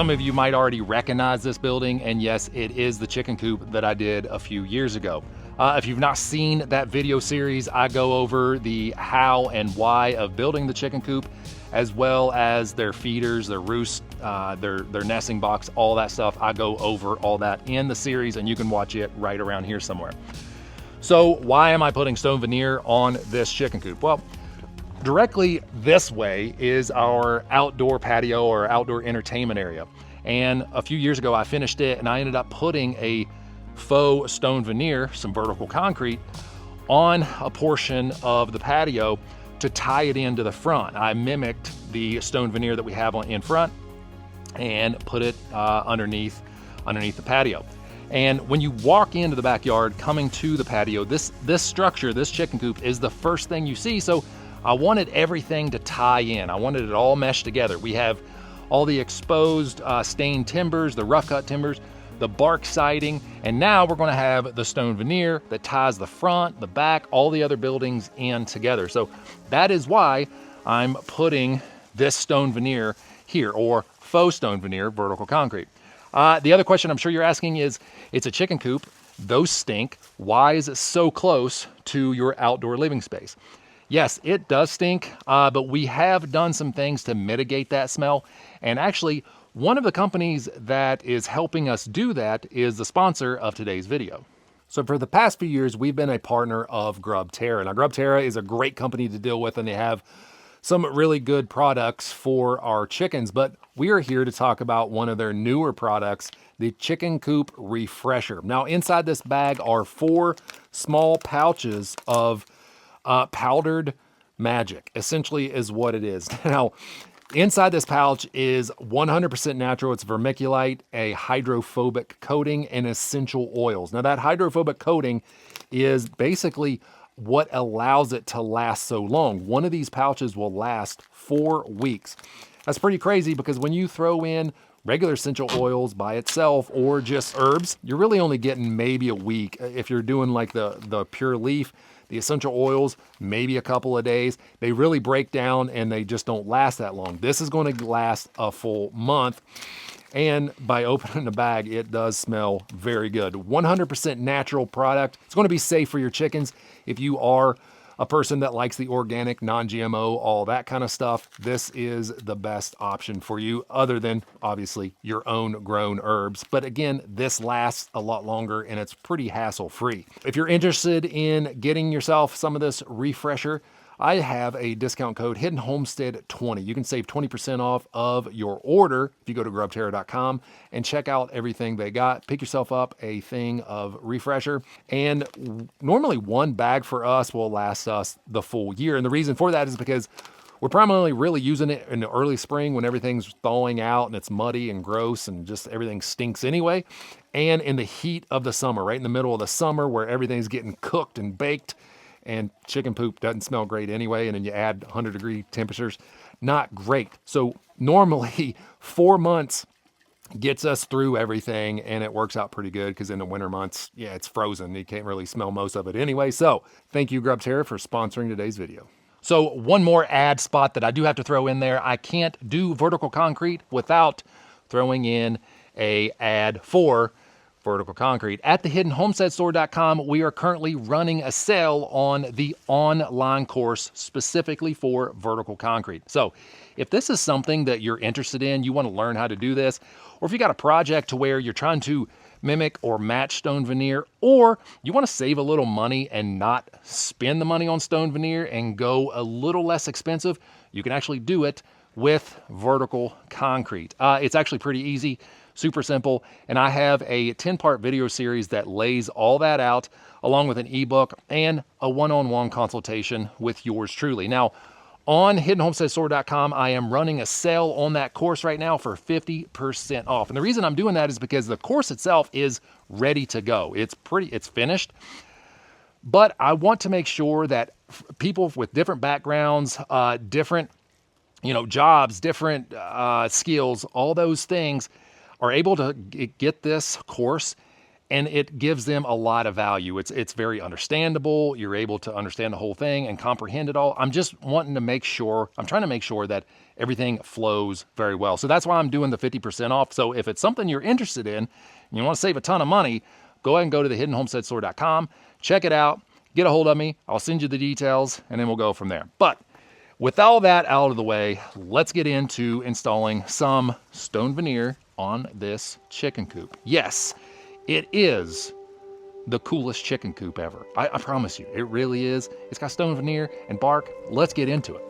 Some of you might already recognize this building, and yes, it is the chicken coop that I did a few years ago. If you've not seen that video series, I go over the how and why of building the chicken coop, as well as their feeders, their roost, their nesting box, all that stuff. I go over all that in the series, and you can watch it right around here somewhere. So why am I putting stone veneer on this chicken coop? Well, directly this way is our outdoor patio or outdoor entertainment area. And a few years ago, I finished it and I ended up putting a faux stone veneer, some vertical concrete, on a portion of the patio to tie it into the front. I mimicked the stone veneer that we have in front and put it underneath the patio. And when you walk into the backyard coming to the patio, this structure, this chicken coop, is the first thing you see. So I wanted everything to tie in. I wanted it all meshed together. We have all the exposed stained timbers, the rough cut timbers, the bark siding, and now we're gonna have the stone veneer that ties the front, the back, all the other buildings in together. So that is why I'm putting this stone veneer here, or faux stone veneer, vertical concrete. The other question I'm sure you're asking is, it's a chicken coop, those stink, why is it so close to your outdoor living space? Yes, it does stink, but we have done some things to mitigate that smell. And actually, one of the companies that is helping us do that is the sponsor of today's video. So for the past few years, we've been a partner of GrubTerra. Now, GrubTerra is a great company to deal with, and they have some really good products for our chickens, but we are here to talk about one of their newer products, the Chicken Coop Refresher. Now, inside this bag are 4 small pouches of powdered magic, essentially is what it is. Now, inside this pouch is 100% natural. It's vermiculite, a hydrophobic coating, and essential oils. Now, that hydrophobic coating is basically what allows it to last so long. One of these pouches will last 4 weeks. That's pretty crazy, because when you throw in regular essential oils by itself or just herbs, you're really only getting maybe a week. If you're doing like the pure leaf, the essential oils, maybe a couple of days. They really break down and they just don't last that long. This is going to last a full month. And by opening the bag, it does smell very good. 100% natural product. It's going to be safe for your chickens. If you are a person that likes the organic, non-GMO, all that kind of stuff, this is the best option for you, other than obviously your own grown herbs. But again, this lasts a lot longer and it's pretty hassle-free. If you're interested in getting yourself some of this refresher, I have a discount code, Hidden Homestead 20. You can save 20% off of your order if you go to grubterra.com and check out everything they got. Pick yourself up a thing of refresher. And normally one bag for us will last us the full year. And the reason for that is because we're primarily really using it in the early spring when everything's thawing out and it's muddy and gross and just everything stinks anyway. And in the heat of the summer, right in the middle of the summer where everything's getting cooked and baked, and chicken poop doesn't smell great anyway, and then you add 100-degree temperatures, not great. So normally 4 months gets us through everything, and it works out pretty good, because in the winter months, yeah, it's frozen. You can't really smell most of it anyway. So thank you, GrubTerra, for sponsoring today's video. So one more ad spot that I do have to throw in there. I can't do vertical concrete without throwing in a ad for vertical concrete. At the hiddenhomesteadstore.com, we are currently running a sale on the online course specifically for vertical concrete. So if this is something that you're interested in, you want to learn how to do this, or if you got a project to where you're trying to mimic or match stone veneer, or you want to save a little money and not spend the money on stone veneer and go a little less expensive, you can actually do it with vertical concrete. It's actually pretty easy. Super simple, and I have a 10-part video series that lays all that out, along with an ebook and a one-on-one consultation with yours truly. Now, on hiddenhomesteadstore.com, I am running a sale on that course right now for 50% off. And the reason I'm doing that is because the course itself is ready to go. It's finished, but I want to make sure that people with different backgrounds, different, jobs, different skills, all those things, are able to get this course and it gives them a lot of value. It's very understandable. You're able to understand the whole thing and comprehend it all. I'm just wanting to make sure, I'm trying to make sure that everything flows very well. So that's why I'm doing the 50% off. So if it's something you're interested in and you want to save a ton of money, go ahead and go to thehiddenhomesteadstore.com, check it out, get a hold of me. I'll send you the details and then we'll go from there. But with all that out of the way, let's get into installing some stone veneer on this chicken coop. Yes, it is the coolest chicken coop ever. I promise you, it really is. It's got stone veneer and bark. Let's get into it.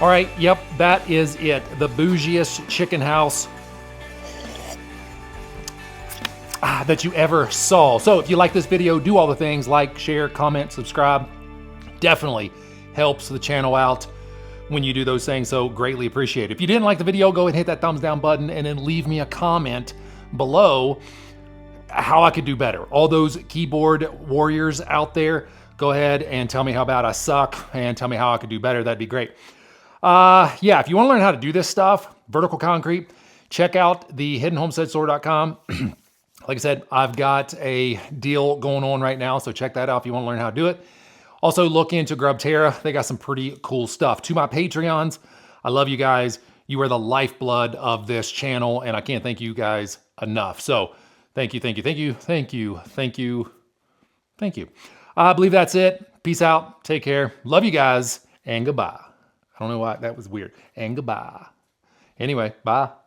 All right, yep, that is it. The bougiest chicken house that you ever saw. So if you like this video, do all the things, like, share, comment, subscribe. Definitely helps the channel out when you do those things, so greatly appreciate it. If you didn't like the video, go ahead and hit that thumbs down button and then leave me a comment below how I could do better. All those keyboard warriors out there, go ahead and tell me how bad I suck and tell me how I could do better. That'd be great. Yeah, if you want to learn how to do this stuff, vertical concrete, check out the hiddenhomesteadstore.com. Like I said, I've got a deal going on right now, so check that out if you want to learn how to do it. Also, look into Grubterra. They got some pretty cool stuff. To my Patreons, I love you guys. You are the lifeblood of this channel, and I can't thank you guys enough. So thank you, thank you, thank you, thank you, thank you, thank you. I believe that's it. Peace out. Take care. Love you guys, and goodbye. I don't know why that was weird. And goodbye. Anyway, bye.